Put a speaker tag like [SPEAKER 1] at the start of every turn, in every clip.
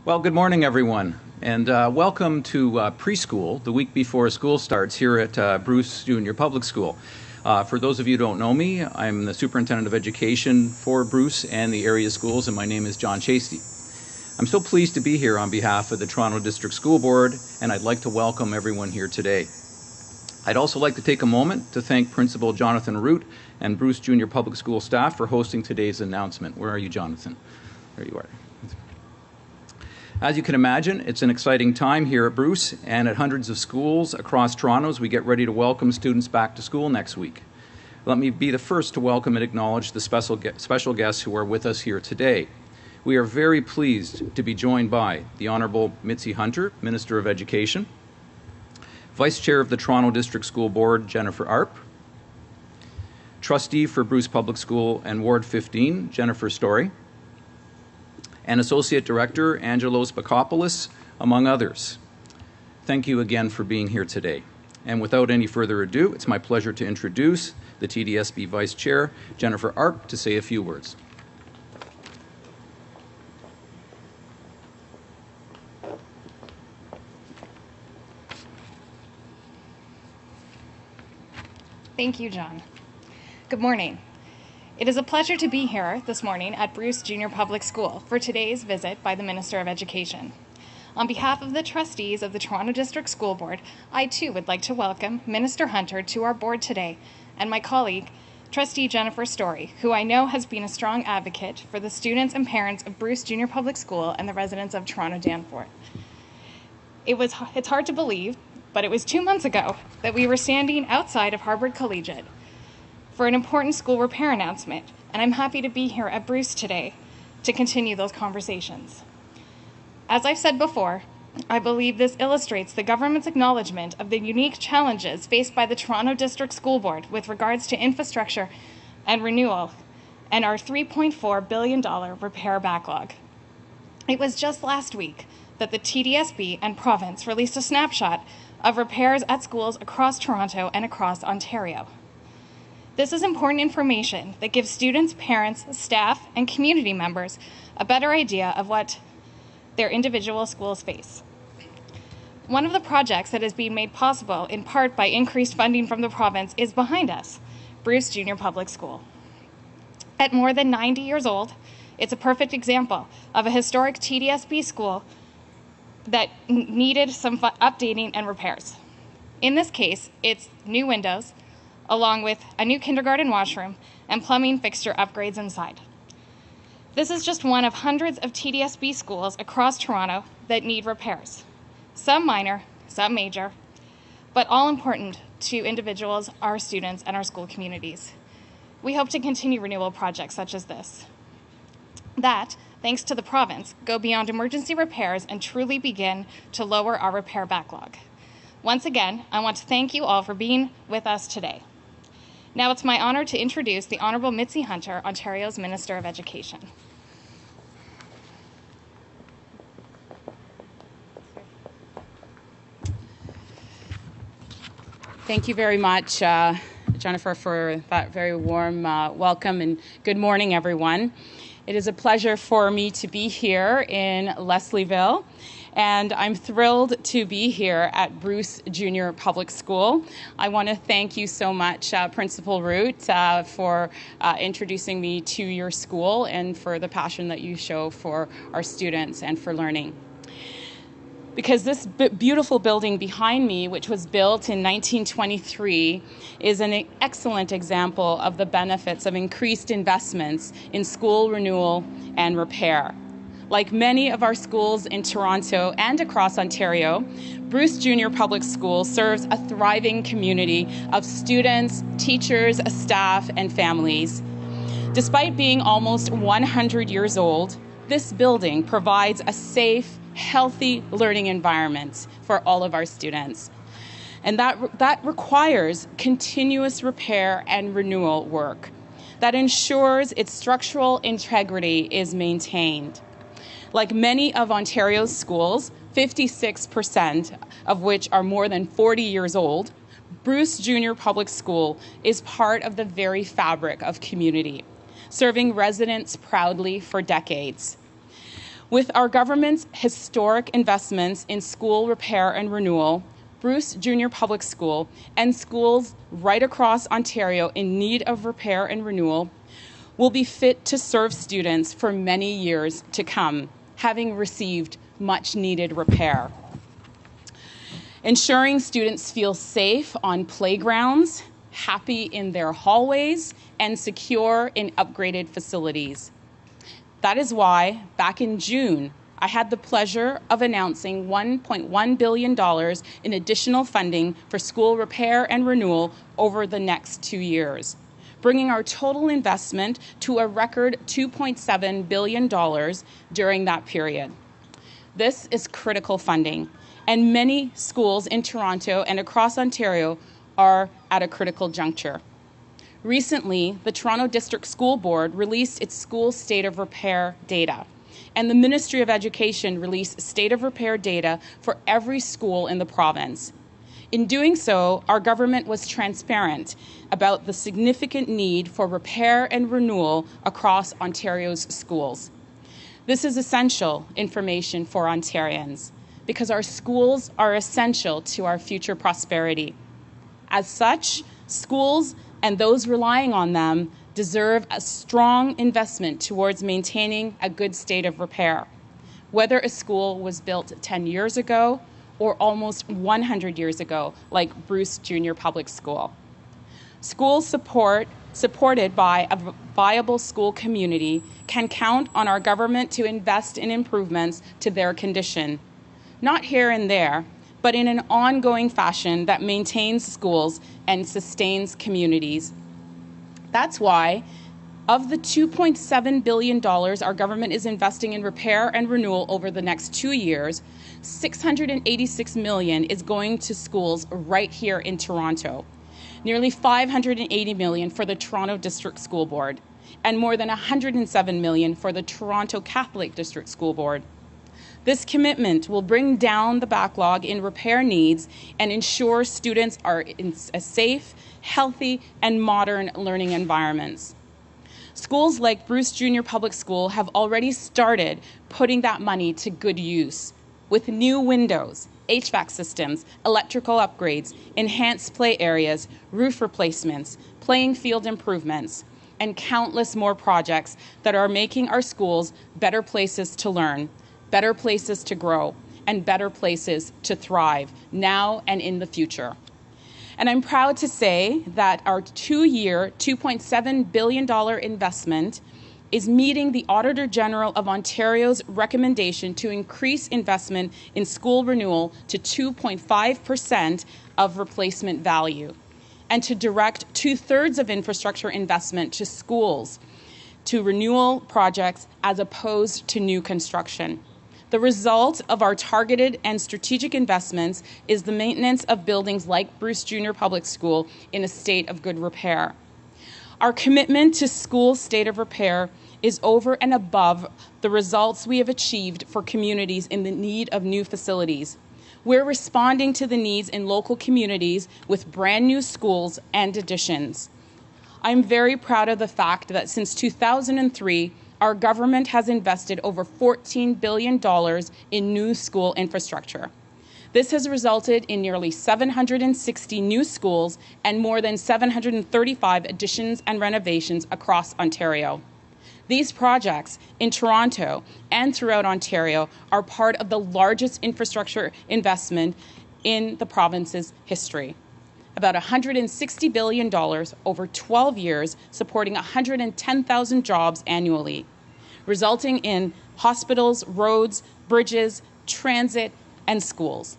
[SPEAKER 1] Well, good morning, everyone, and welcome to preschool, the week before school starts here at Bruce Junior Public School. For those of you who don't know me, I'm the Superintendent of Education for Bruce and the area schools, and my name is John Chasty. I'm so pleased to be here on behalf of the Toronto District School Board, and I'd like to welcome everyone here today. I'd also like to take a moment to thank Principal Jonathan Root and Bruce Junior Public School staff for hosting today's announcement. Where are you, Jonathan? There you are. As you can imagine, it's an exciting time here at Bruce and at hundreds of schools across Toronto as we get ready to welcome students back to school next week. Let me be the first to welcome and acknowledge the special guests who are with us here today. We are very pleased to be joined by the Honourable Mitzi Hunter, Minister of Education, Vice Chair of the Toronto District School Board, Jennifer Arp, Trustee for Bruce Public School and Ward 15, Jennifer Story, and Associate Director Angelos Bakopoulos, among others. Thank you again for being here today. And without any further ado, it's my pleasure to introduce the TDSB Vice Chair, Jennifer Arp, to say a few words.
[SPEAKER 2] Thank you, John. Good morning. It is a pleasure to be here this morning at Bruce Junior Public School for today's visit by the Minister of Education. On behalf of the trustees of the Toronto District School Board, I too would like to welcome Minister Hunter to our board today and my colleague, Trustee Jennifer Story, who I know has been a strong advocate for the students and parents of Bruce Junior Public School and the residents of Toronto Danforth. It's hard to believe, but it was 2 months ago that we were standing outside of Harvard Collegiate for an important school repair announcement, and I'm happy to be here at Bruce today to continue those conversations. As I've said before, I believe this illustrates the government's acknowledgement of the unique challenges faced by the Toronto District School Board with regards to infrastructure and renewal and our $3.4 billion repair backlog. It was just last week that the TDSB and province released a snapshot of repairs at schools across Toronto and across Ontario. This is important information that gives students, parents, staff, and community members a better idea of what their individual schools face. One of the projects that is being made possible in part by increased funding from the province is behind us, Bruce Junior Public School. At more than 90 years old, it's a perfect example of a historic TDSB school that needed some updating and repairs. In this case, it's new windows, along with a new kindergarten washroom and plumbing fixture upgrades inside. This is just one of hundreds of TDSB schools across Toronto that need repairs. Some minor, some major, but all important to individuals, our students, and our school communities. We hope to continue renewal projects such as this. That, thanks to the province, go beyond emergency repairs and truly begin to lower our repair backlog. Once again, I want to thank you all for being with us today. Now it's my honor to introduce the Honourable Mitzi Hunter, Ontario's Minister of Education.
[SPEAKER 3] Thank you very much, Jennifer, for that very warm welcome, and good morning, everyone. It is a pleasure for me to be here in Leslieville, and I'm thrilled to be here at Bruce Junior Public School. I want to thank you so much, Principal Root, for introducing me to your school and for the passion that you show for our students and for learning. Because this beautiful building behind me, which was built in 1923, is an excellent example of the benefits of increased investments in school renewal and repair. Like many of our schools in Toronto and across Ontario, Bruce Junior Public School serves a thriving community of students, teachers, staff, and families. Despite being almost 100 years old, this building provides a safe, healthy learning environment for all of our students. And that requires continuous repair and renewal work that ensures its structural integrity is maintained. Like many of Ontario's schools, 56% of which are more than 40 years old, Bruce Junior Public School is part of the very fabric of community, serving residents proudly for decades. With our government's historic investments in school repair and renewal, Bruce Junior Public School and schools right across Ontario in need of repair and renewal will be fit to serve students for many years to come, having received much needed repair. Ensuring students feel safe on playgrounds, happy in their hallways, and secure in upgraded facilities. That is why, back in June, I had the pleasure of announcing $1.1 billion in additional funding for school repair and renewal over the next 2 years, bringing our total investment to a record $2.7 billion during that period. This is critical funding, and many schools in Toronto and across Ontario are at a critical juncture. Recently, the Toronto District School Board released its school state of repair data, and the Ministry of Education released state of repair data for every school in the province. In doing so, our government was transparent about the significant need for repair and renewal across Ontario's schools. This is essential information for Ontarians because our schools are essential to our future prosperity. As such, schools and those relying on them deserve a strong investment towards maintaining a good state of repair, whether a school was built 10 years ago or almost 100 years ago, like Bruce Junior Public School. Schools supported by a viable school community can count on our government to invest in improvements to their condition, not here and there, but in an ongoing fashion that maintains schools and sustains communities. That's why, of the $2.7 billion our government is investing in repair and renewal over the next 2 years, $686 million is going to schools right here in Toronto, nearly $580 million for the Toronto District School Board, and more than $107 million for the Toronto Catholic District School Board. This commitment will bring down the backlog in repair needs and ensure students are in a safe, healthy, and modern learning environments. Schools like Bruce Junior Public School have already started putting that money to good use with new windows, HVAC systems, electrical upgrades, enhanced play areas, roof replacements, playing field improvements, and countless more projects that are making our schools better places to learn, better places to grow, and better places to thrive now and in the future. And I'm proud to say that our 2-year, $2.7 billion investment is meeting the Auditor General of Ontario's recommendation to increase investment in school renewal to 2.5% of replacement value, and to direct 2/3 of infrastructure investment to schools, to renewal projects as opposed to new construction. The result of our targeted and strategic investments is the maintenance of buildings like Bruce Junior Public School in a state of good repair. Our commitment to school state of repair is over and above the results we have achieved for communities in the need of new facilities. We're responding to the needs in local communities with brand new schools and additions. I'm very proud of the fact that since 2003, our government has invested over $14 billion in new school infrastructure. This has resulted in nearly 760 new schools and more than 735 additions and renovations across Ontario. These projects in Toronto and throughout Ontario are part of the largest infrastructure investment in the province's history. About $160 billion over 12 years, supporting 110,000 jobs annually, resulting in hospitals, roads, bridges, transit, and schools.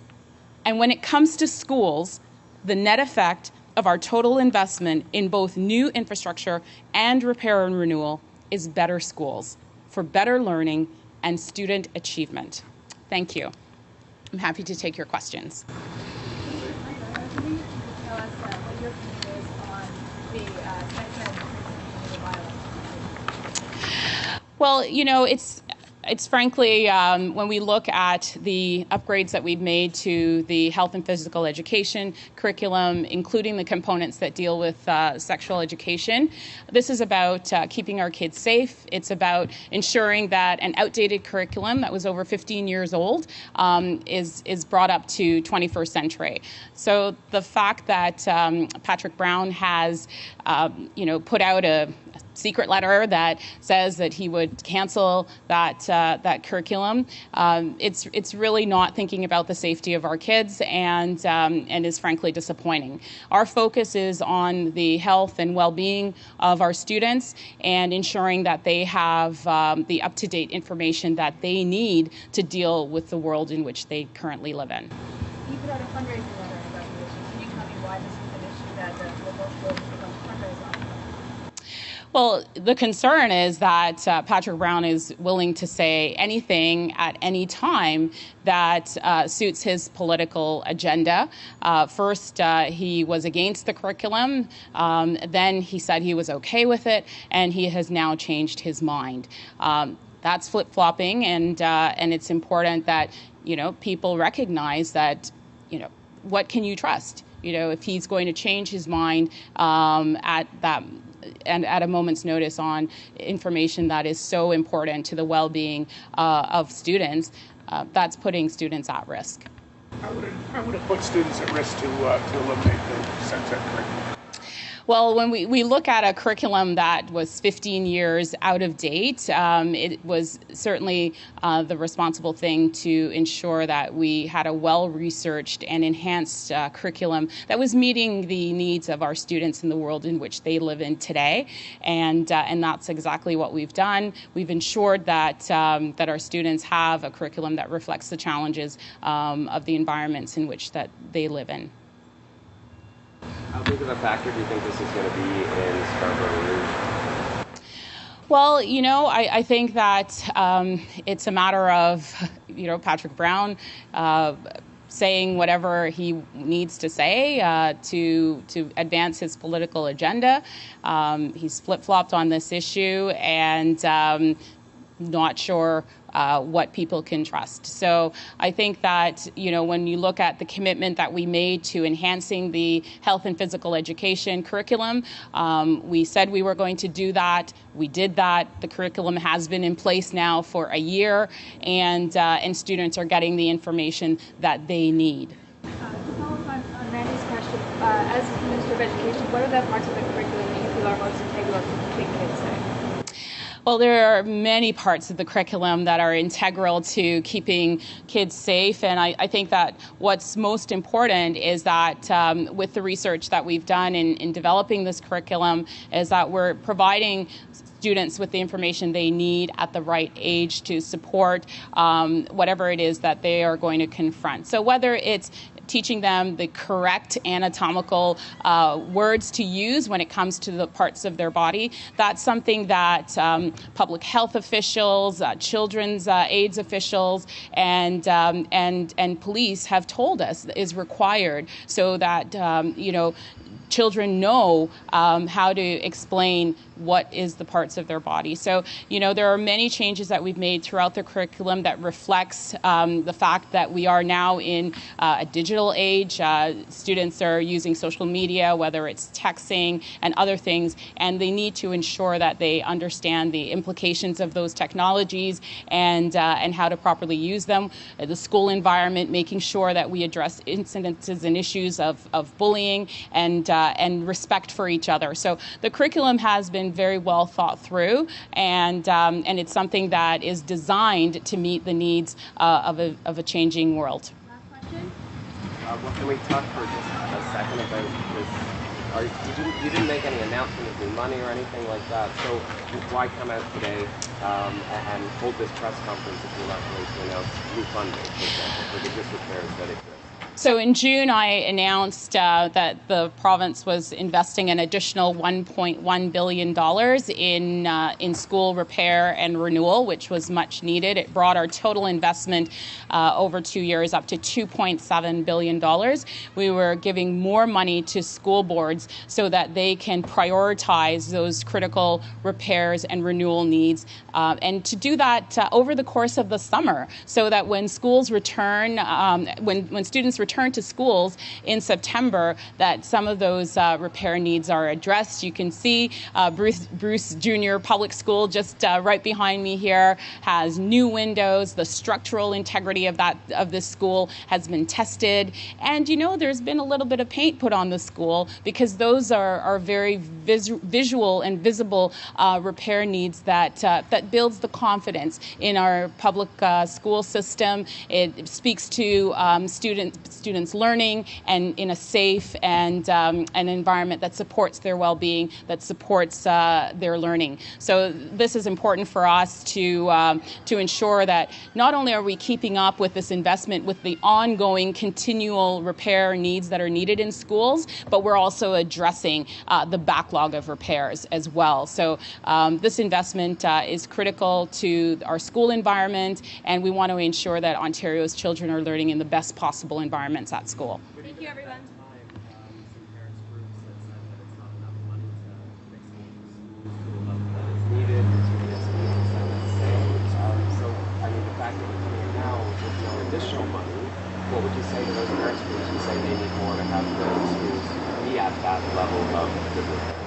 [SPEAKER 3] And when it comes to schools, the net effect of our total investment in both new infrastructure and repair and renewal is better schools for better learning and student achievement. Thank you. I'm happy to take your questions. Well, you know, It's frankly, when we look at the upgrades that we've made to the health and physical education curriculum, including the components that deal with sexual education, this is about keeping our kids safe. It's about ensuring that an outdated curriculum that was over 15 years old is brought up to 21st century. So the fact that Patrick Brown has, put out a secret letter that says that he would cancel that curriculum. It's really not thinking about the safety of our kids, and is frankly disappointing. Our focus is on the health and well-being of our students and ensuring that they have the up-to-date information that they need to deal with the world in which they currently live in.
[SPEAKER 4] You put out a fundraising letter about the issue. Can you tell me why this is an issue that the local schools are going to fundraise on?
[SPEAKER 3] Well, the concern is that Patrick Brown is willing to say anything at any time that suits his political agenda. First, he was against the curriculum. Then he said he was okay with it, and he has now changed his mind. That's flip-flopping, and it's important that people recognize that what can you trust? If he's going to change his mind at a moment's notice on information that is so important to the well-being of students, that's putting students at risk.
[SPEAKER 5] How would it put students at risk to eliminate the sex ed curriculum?
[SPEAKER 3] Well, when we look at a curriculum that was 15 years out of date, it was certainly the responsible thing to ensure that we had a well-researched and enhanced curriculum that was meeting the needs of our students in the world in which they live in today. And that's exactly what we've done. We've ensured that our students have a curriculum that reflects the challenges of the environments in which that they live in.
[SPEAKER 6] How big of a factor do you think this is going to be in Scarborough Rouge?
[SPEAKER 3] Well, I think that it's a matter of, Patrick Brown saying whatever he needs to say to advance his political agenda. He's flip-flopped on this issue and not sure what people can trust. So I think that, when you look at the commitment that we made to enhancing the health and physical education curriculum, we said we were going to do that. We did that. The curriculum has been in place now for a year, and students are getting the information that they need.
[SPEAKER 4] To follow up on Randy's question, as Minister of Education, what are the parts of the curriculum that you feel are most integral to keeping kids safe?
[SPEAKER 3] Well, there are many parts of the curriculum that are integral to keeping kids safe, and I think that what's most important is that with the research that we've done in developing this curriculum is that we're providing students with the information they need at the right age to support whatever it is that they are going to confront. So whether it's teaching them the correct anatomical words to use when it comes to the parts of their body. That's something that public health officials, children's aids officials, and police have told us is required so that children know how to explain what is the parts of their body. So, there are many changes that we've made throughout the curriculum that reflects the fact that we are now in a digital age. Students are using social media, whether it's texting and other things, and they need to ensure that they understand the implications of those technologies and how to properly use them. The school environment, making sure that we address incidences and issues of bullying and respect for each other. So the curriculum has been very well thought through, and it's something that is designed to meet the needs of a changing world.
[SPEAKER 4] Last question.
[SPEAKER 6] Well, can we talk for just a second about this? You didn't make any announcement of new money or anything like that, so why come out today and hold this press conference if you're not going to announce new funding, for example, for the disrepair that exists?
[SPEAKER 3] So in June, I announced that the province was investing an additional $1.1 billion in school repair and renewal, which was much needed. It brought our total investment over 2 years up to $2.7 billion. We were giving more money to school boards so that they can prioritize those critical repairs and renewal needs, and to do that over the course of the summer, so that when schools return, when students return to schools in September, that some of those repair needs are addressed. You can see Bruce Junior Public School just right behind me here has new windows. The structural integrity of this school has been tested, and there's been a little bit of paint put on the school because those are very visual and visible repair needs that builds the confidence in our public school system. It speaks to students learning and in a safe and an environment that supports their well-being, that supports their learning. So this is important for us to ensure that not only are we keeping up with this investment with the ongoing continual repair needs that are needed in schools, but we're also addressing the backlog of repairs as well. So this investment is critical to our school environment, and we want to ensure that Ontario's children are learning in the best possible environments at school.
[SPEAKER 4] Thank you, everyone.
[SPEAKER 6] Additional money, what would you say to those parents groups who say they need more to have the schools be at that level of good repair?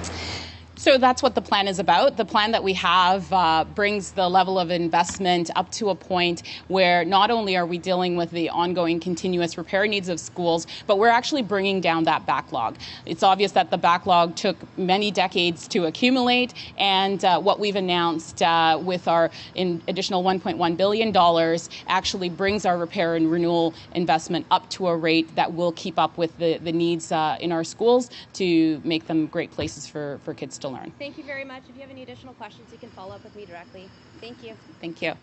[SPEAKER 3] So that's what the plan is about. The plan that we have brings the level of investment up to a point where not only are we dealing with the ongoing continuous repair needs of schools, but we're actually bringing down that backlog. It's obvious that the backlog took many decades to accumulate, and what we've announced with our additional $1.1 billion actually brings our repair and renewal investment up to a rate that will keep up with the needs in our schools to make them great places for kids to learn.
[SPEAKER 7] Thank you very much. If you have any additional questions, you can follow up with me directly. Thank you.
[SPEAKER 3] Thank you.